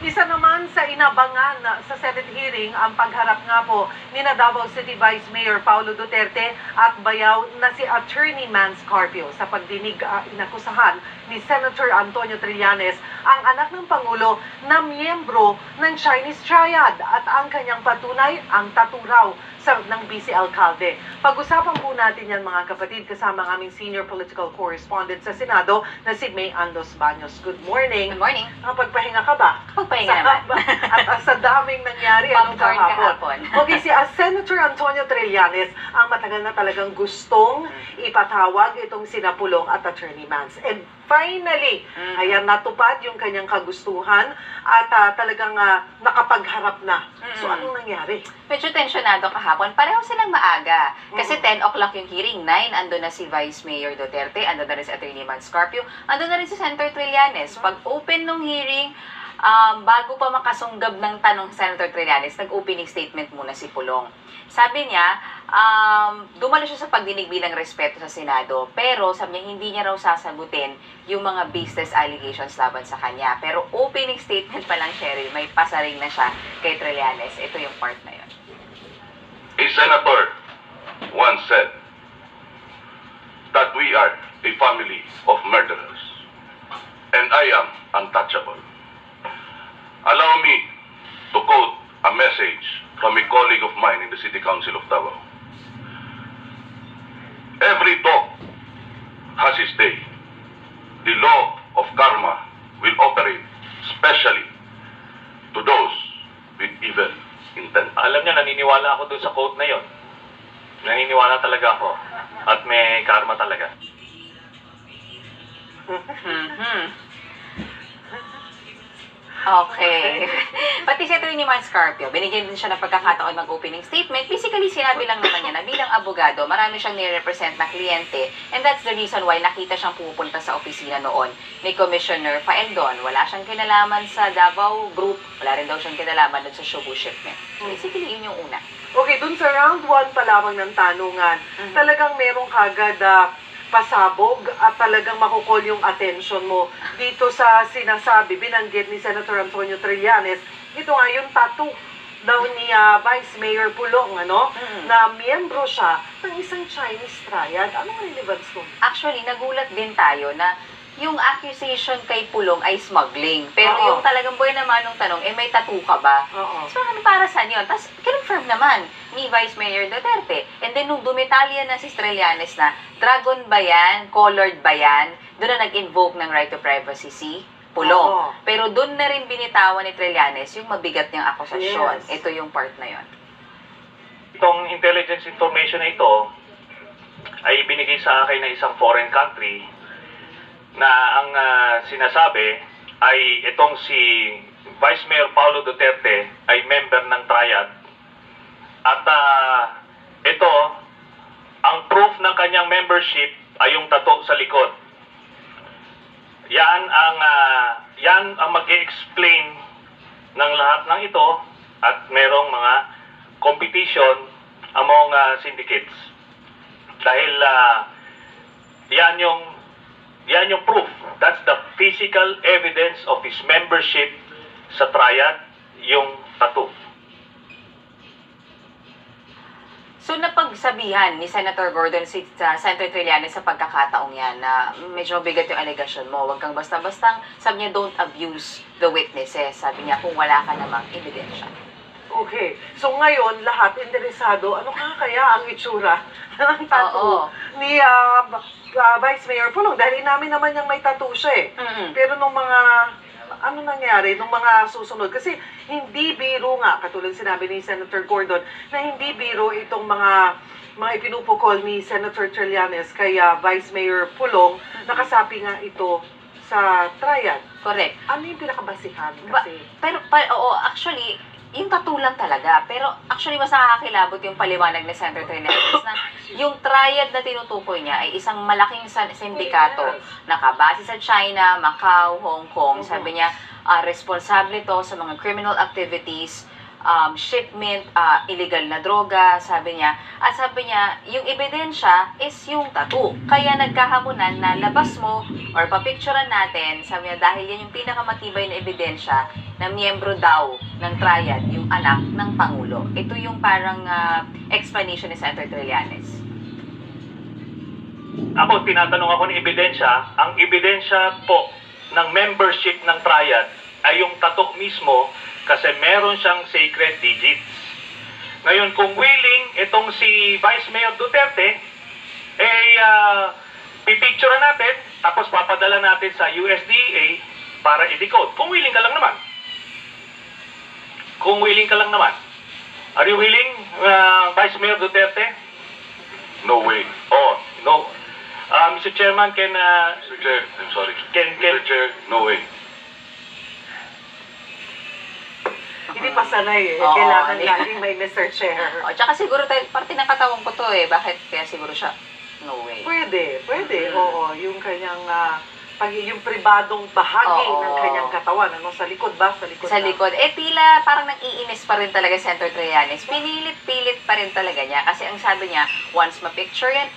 Isa naman sa inabangan sa Senate hearing ang pagharap nga po ni Davao City Vice Mayor Paulo Duterte at bayaw na si Attorney Mans Carpio sa pagdinig inakusahan ni Senator Antonio Trillanes ang anak ng Pangulo na miyembro ng Chinese Triad at ang kanyang patunay ang taturaw ng Vice Alcalde. Pag-usapan po natin yan mga kapatid kasama ang aming senior political correspondent sa Senado na si May Andos Baños. Good morning. Good morning. Pagpahinga ka ba? Pagpahinga naman. At sa daming nangyari anong kahapon. Okay, si Senator Antonio Trillanes ang matagal na talagang gustong ipatawag itong sina Pulong at Attorney Mans. And finally, ayan natupad yung kanyang kagustuhan at talagang nakapagharap na. So anong nangyari? Medyo tensyonado kahapon. Pareho silang maaga. Kasi 10 o'clock yung hearing. 9, ando na si Vice Mayor Duterte, ando na rin si Attorney Mans Carpio, ando na rin si Senator Trillanes. Pag open ng hearing, bago pa makasunggab ng tanong si Senator Trillanes, nag-opening statement muna si Pulong. Sabi niya, dumalo siya sa pagdinig bilang respeto sa Senado, pero sabi niya hindi niya raw sasagutin yung mga baseless allegations laban sa kanya. Pero opening statement pa lang, Cheryl, may pasaring na siya kay Trillanes. Ito yung part na yun. A senator once said that we are a family of murderers, and I am untouchable. Allow me to quote a message from a colleague of mine in the City Council of Davao. Every dog has his day. The law of karma will operate specially to those with evil intent. Alam niya, naniniwala ako dun sa quote na yon. Naniniwala talaga ako. At may karma talaga. Okay. Pati si Attorney Mans Carpio, binigyan din siya ng pagkakataon mag-opening statement. Basically, sinabi lang naman niya na bilang abogado, marami siyang nire-represent na kliyente. And that's the reason why nakita siyang pupunta sa opisina noon ni Commissioner Faeldon. Wala siyang kinalaman sa Davao Group. Wala rin daw siyang kinalaman dun sa Shubu shipment. Basically, yun yung una. Okay, dun sa round 1 pa lamang ng tanungan, talagang merong kagad pasabog at talagang makukol yung attention mo dito sa sinasabi, binanggit ni Senator Antonio Trillanes. Ito nga yung tattoo daw ni Vice Mayor Pulong, na miyembro siya ng isang Chinese triad. Anong relevance mo? Actually, nagulat din tayo na yung accusation kay Pulong ay smuggling. Pero yung talagang buhay naman nung tanong, may tattoo ka ba? So, ano para saan yun? Tapos, confirm naman ni Vice Mayor Duterte. And then, nung dumitalya na si Trillanes na, dragon ba yan? Colored ba yan? Doon na nag-invoke ng right to privacy si Pulong. Pero doon na rin binitawan ni Trillanes yung mabigat niyang akusasyon. Ito yung part na yon. Itong intelligence information na ito ay binigay sa akin ng isang foreign country na ang sinasabi ay itong si Vice Mayor Paulo Duterte ay member ng Triad. At ito, ang proof ng kanyang membership ay yung tattoo sa likod. Yan ang mag-i-explain ng lahat ng ito at merong mga competition among syndicates. Dahil yan yung proof. That's the physical evidence of his membership sa Triad, yung tattoo. So, napagsabihan ni Senator Gordon si Senator Trillanes sa pagkakataong yan na medyo bigat yung allegation mo. Huwag kang basta-bastang, sabi niya, don't abuse the witnesses. Sabi niya, kung wala ka namang ebidensya. Okay. So ngayon, lahat interesado, ano kaya ang itsura ng tattoo ni Vice Mayor Pulong? Dahil inamin naman niyang may tattoo siya eh. Pero nung mga ano nangyari nung mga susunod? Kasi hindi biro nga, katulad sinabi ni Senator Gordon, na hindi biro itong mga ipinupukol ni Senator Trillanes kay Vice Mayor Pulong, nakasapi nga ito sa Triad. Correct. Ano yung pinakabasihan? Kasi oo, actually, yung tattoo lang talaga. Pero actually, mas nakakakilabot yung paliwanag ni Senator Trillanes na yung Triad na tinutukoy niya ay isang malaking sindikato nakabase sa China, Macau, Hong Kong. Sabi niya, responsable to sa mga criminal activities, shipment, illegal na droga, sabi niya. At sabi niya, yung ebidensya is yung tattoo. Kaya nagkahamunan na labas mo or papicturean natin, sabi niya, dahil yan yung pinakamatibay na ebidensya na na miyembro daw ng triad yung anak ng Pangulo. Ito yung parang explanation ni Senator Trillanes. Ako, tinatanong ako ng ebidensya. Ang ebidensya po ng membership ng triad ay yung tato mismo kasi meron siyang sacred digits. Ngayon, kung willing itong si Vice Mayor Duterte, pipicture natin, tapos papadala natin sa USDA para i-decode. Kung willing ka lang naman. Kung willing ka lang naman. Are you willing, Vice Mayor Duterte? No way. Oh, no. Mr. Chairman, Mr. Chair, I'm sorry. Mr. Chair, no way. Hindi pa sanay eh. Oo, Kailangan hindi. laging may Mr. Chair. O, tsaka siguro parte ng katawan ko to eh. Bakit kaya siguro siya? No way. Pwede. Oo, yung kanyang, yung pribadong bahagi Oo. ng kanyang katawan. Ano, sa likod ba? Sa likod Sa lang. likod. Tila parang nang-iinis pa rin talaga si Senator Trillanes. Pinilit-pilit pa rin talaga niya. Kasi ang sabi niya, once mapicturean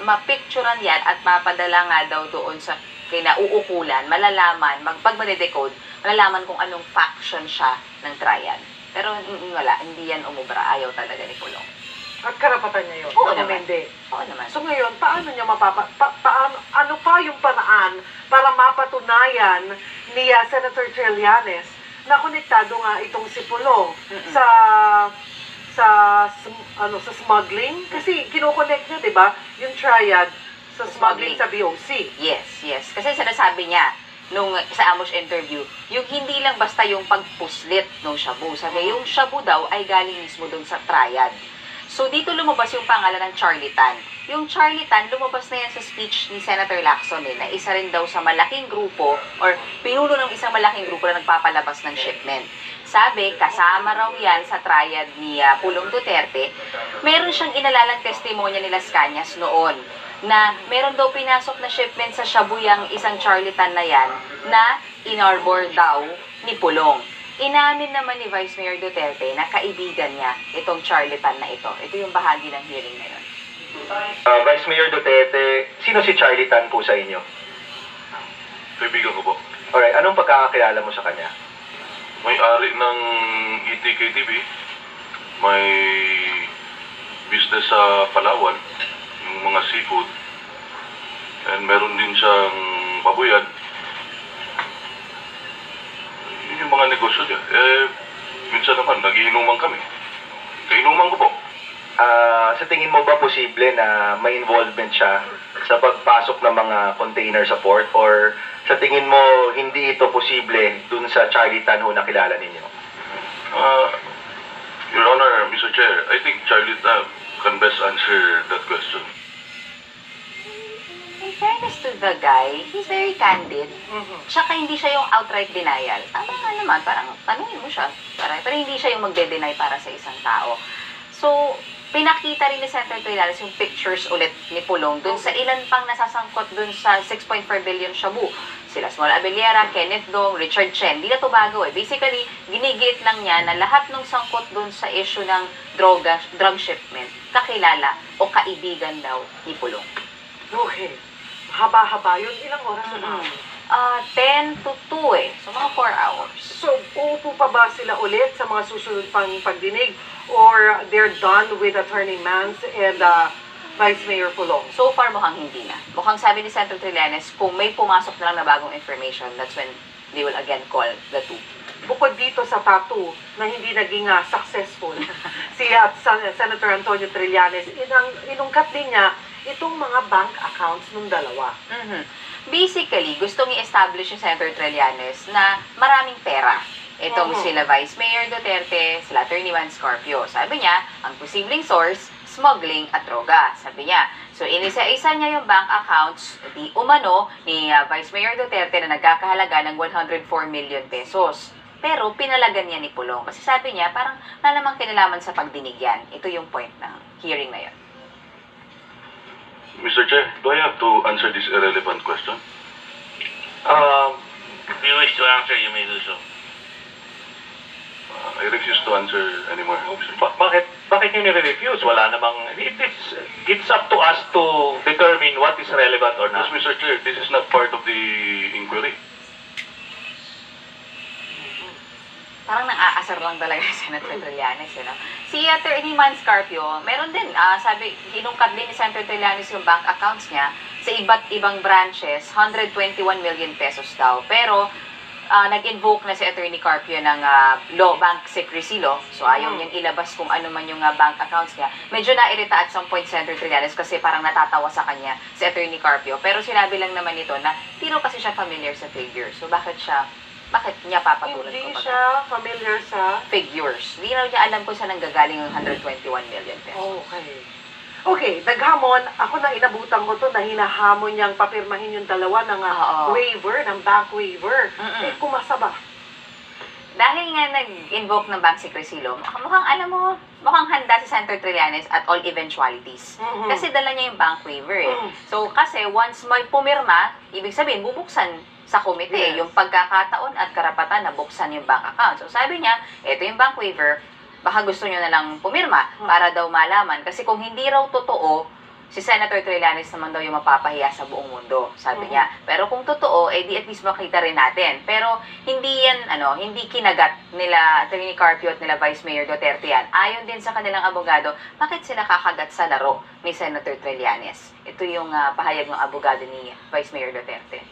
yan at mapadala nga daw doon sa kinauukulan, malalaman, pag ma-decode, malalaman kung anong faction siya ng triad. Pero wala, hindi yan umubra. Ayaw talaga ni Pulong. At karapatan niya yun. Oo na naman. umindi. Oo naman. So ngayon, paano niya ano pa yung paraan para mapatunayan ni Senator Trillanes na konektado nga itong si Pulong sa smuggling? Kasi kinokonect niya, 'di ba? Yung triad sa smuggling sa BOC. Yes. Kasi sinasabi niya, nung sa Amos interview, yung hindi lang basta yung pagpuslit ng shabu. Sabi, yung shabu daw ay galing mismo doon sa triad. So, dito lumabas yung pangalan ng Charlie Tan. Yung Charlie Tan, lumabas na yan sa speech ni Senator Lacson na isa rin daw sa malaking grupo or pinuno ng isang malaking grupo na nagpapalabas ng shipment. Sabi, kasama raw yan sa triad ni Pulong Duterte. Meron siyang inalalang testimonya ni Las Cañas noon na meron daw pinasok na shipment sa Shabuyang isang Charlie Tan na yan na inarbor daw ni Pulong. Inamin naman ni Vice Mayor Duterte na kaibigan niya itong Charlie Tan na ito. Ito yung bahagi ng hearing na yun. Vice Mayor Duterte, sino si Charlie Tan po sa inyo? Kaibigan ko po. Alright, anong pagkakakilala mo sa kanya? May-ari ng ETK-TV. May business sa Palawan, yung mga seafood. And meron din siyang babuyan. Yun yung mga negosyo niya. Minsan naman, nagiinuman kami. Kainuman ko po. Sa tingin mo ba posible na may involvement siya sa pagpasok ng mga container sa port? Or sa tingin mo, hindi ito posible dun sa Charlie Tan ho na kilala ninyo? Your Honor, Mr. Chair, I think Charlie can best answer that question. In fairness to the guy, he's very candid. Tsaka hindi siya yung outright denial. Tama nga naman, parang tanungin mo siya. Pero hindi siya yung magde-deny para sa isang tao. So, pinakita rin ni Senator Trillanes yung pictures ulit ni Pulong dun sa ilan pang nasasangkot dun sa 6.4 billion shabu. Sila Small Abellera, Kenneth Dong, Richard Chen. Di na to bago eh. Basically, ginigit lang niya na lahat ng sangkot dun sa issue ng drug shipment, kakilala o kaibigan daw ni Pulong. Okay. Haba-haba yun. Ilang oras na? 10 to 2 eh. So, mga 4 hours. So, uupo pa ba sila ulit sa mga susunod pang pagdinig? Or they're done with Attorney Mans and Vice Mayor Pulong? So far, mukhang hindi na. Mukhang sabi ni Senator Trillanes, kung may pumasok na lang na bagong information, that's when they will again call the two. Bukod dito sa tattoo na hindi naging successful, si Senator Antonio Trillanes, inungkat din niya itong mga bank accounts ng dalawa. Basically, gustong i-establish yung Senator Trillanes na maraming pera. Itong sila Vice Mayor Duterte, sila Attorney Juan Scorpio. Sabi niya, ang posibleng source, smuggling at droga. Sabi niya, so inisa-isa niya yung bank accounts, di umano, ni Vice Mayor Duterte na nagkakahalaga ng 104 million pesos. Pero pinalagan niya ni Pulong. Kasi sabi niya, parang nalamang kinalaman sa pagdinig yan. Ito yung point ng hearing na yun. Mr. Chair, do I have to answer this irrelevant question? If you wish to answer, you may do so. I refuse to answer anymore. Bakit nyo nire-refuse? Wala namang... It's up to us to determine what is relevant or Yes, not. Mr. Chair, this is not part of the inquiry. parang nang-aasar lang talaga si Senator Trillanes, you know? Si Attorney Mans Carpio, meron din, sabi, inungkat din ni Senator Trillanes yung bank accounts niya sa iba't ibang branches, 121 million pesos daw. Pero, nag-invoke na si Attorney Carpio ng bank secrecy law. So, ayaw niyang ilabas kung ano man yung bank accounts niya. Medyo nairita at some point Senator Trillanes kasi parang natatawa sa kanya si Attorney Carpio. Pero sinabi lang naman nito na hindi raw kasi siya familiar sa figures. So, bakit niya papatulan Hindi ko siya familiar sa... figures? Hindi raw niya alam kung saan nanggagaling yung 121 million pesos. Okay. Okay, naghamon, ako nang inabutan ko to na hinahamon niyang papirmahin yung dalawa ng Oo. waiver, ng bank waiver. Mm-mm. Eh, kumasa ba? Dahil nga nag-invoke ng bank secrecy law, mukhang handa si Senator Trillanes at all eventualities. Mhm. Kasi dala niya yung bank waiver eh. Mm. So, kasi once may pumirma, ibig sabihin, bubuksan sa komite Yes. yung pagkakataon at karapatan na buksan yung bank account. So, sabi niya, ito yung bank waiver, baka gusto nyo na lang pumirma para daw malaman. Kasi kung hindi raw totoo, si Senator Trillanes naman daw yung mapapahiya sa buong mundo, sabi niya. Pero kung totoo, eh di at least makita rin natin. Pero hindi yan, hindi kinagat nila Attorney Carpio at nila Vice Mayor Duterte yan. Ayon din sa kanilang abogado, bakit sila kakagat sa laro ni Senator Trillanes? Ito yung pahayag ng abogado ni Vice Mayor Duterte.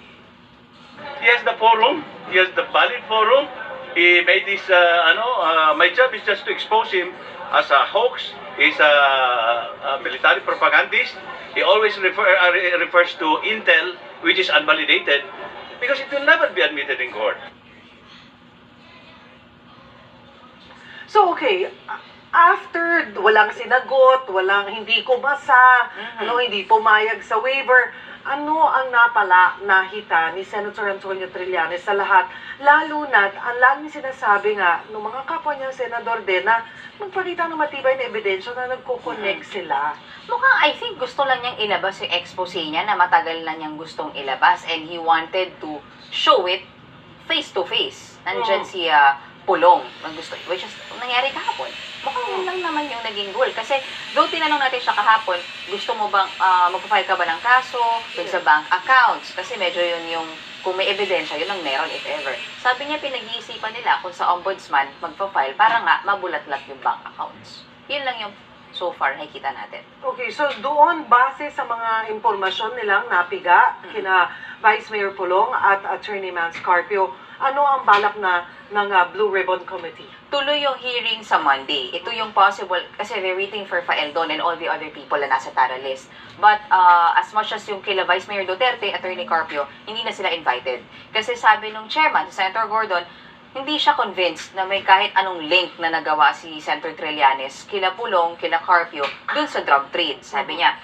He has the forum. He has the valid forum. He made this, my job is just to expose him as a hoax. He's a military propagandist. He always refers to intel, which is unvalidated, because it will never be admitted in court. So, okay, after walang sinagot, hindi kumasa, hindi pumayag sa waiver, ano ang nahita ni Senator Antonio Trillanes sa lahat? Lalo na, ang laging sinasabi nga ng mga kapwa niya senador din na magpakita ng matibay na ebidensya na nagko-connect sila. Mukhang, I think, gusto lang niyang ilabas yung expose niya na matagal na niyang gustong ilabas and he wanted to show it face-to-face. Nandyan si Pulong, which is nangyari kahapon. Mukhang yun lang naman yung naging goal. Kasi, though tinanong natin siya kahapon, gusto mo bang, magpa-file ka ba ng kaso dun sa bank accounts? Kasi medyo yun yung, kung may ebidensya, yun ang meron if ever. Sabi niya, pinag-iisipan nila kung sa ombudsman magpa-file para nga mabulat-lat yung bank accounts. Yun lang yung so far nakikita natin. Okay, so doon, base sa mga impormasyon nilang napiga kina Vice Mayor Pulong at Attorney Mans Carpio, ano ang balak ng Blue Ribbon Committee? Tuloy yung hearing sa Monday. Ito yung possible, kasi they're waiting for Faeldon and all the other people na nasa Tara list. But as much as yung kila Vice Mayor Duterte, Attorney Carpio, hindi na sila invited. Kasi sabi nung chairman, Senator Gordon, hindi siya convinced na may kahit anong link na nagawa si Senator Trillanes, kila Pulong, kila Carpio, dun sa drug trade. Sabi niya,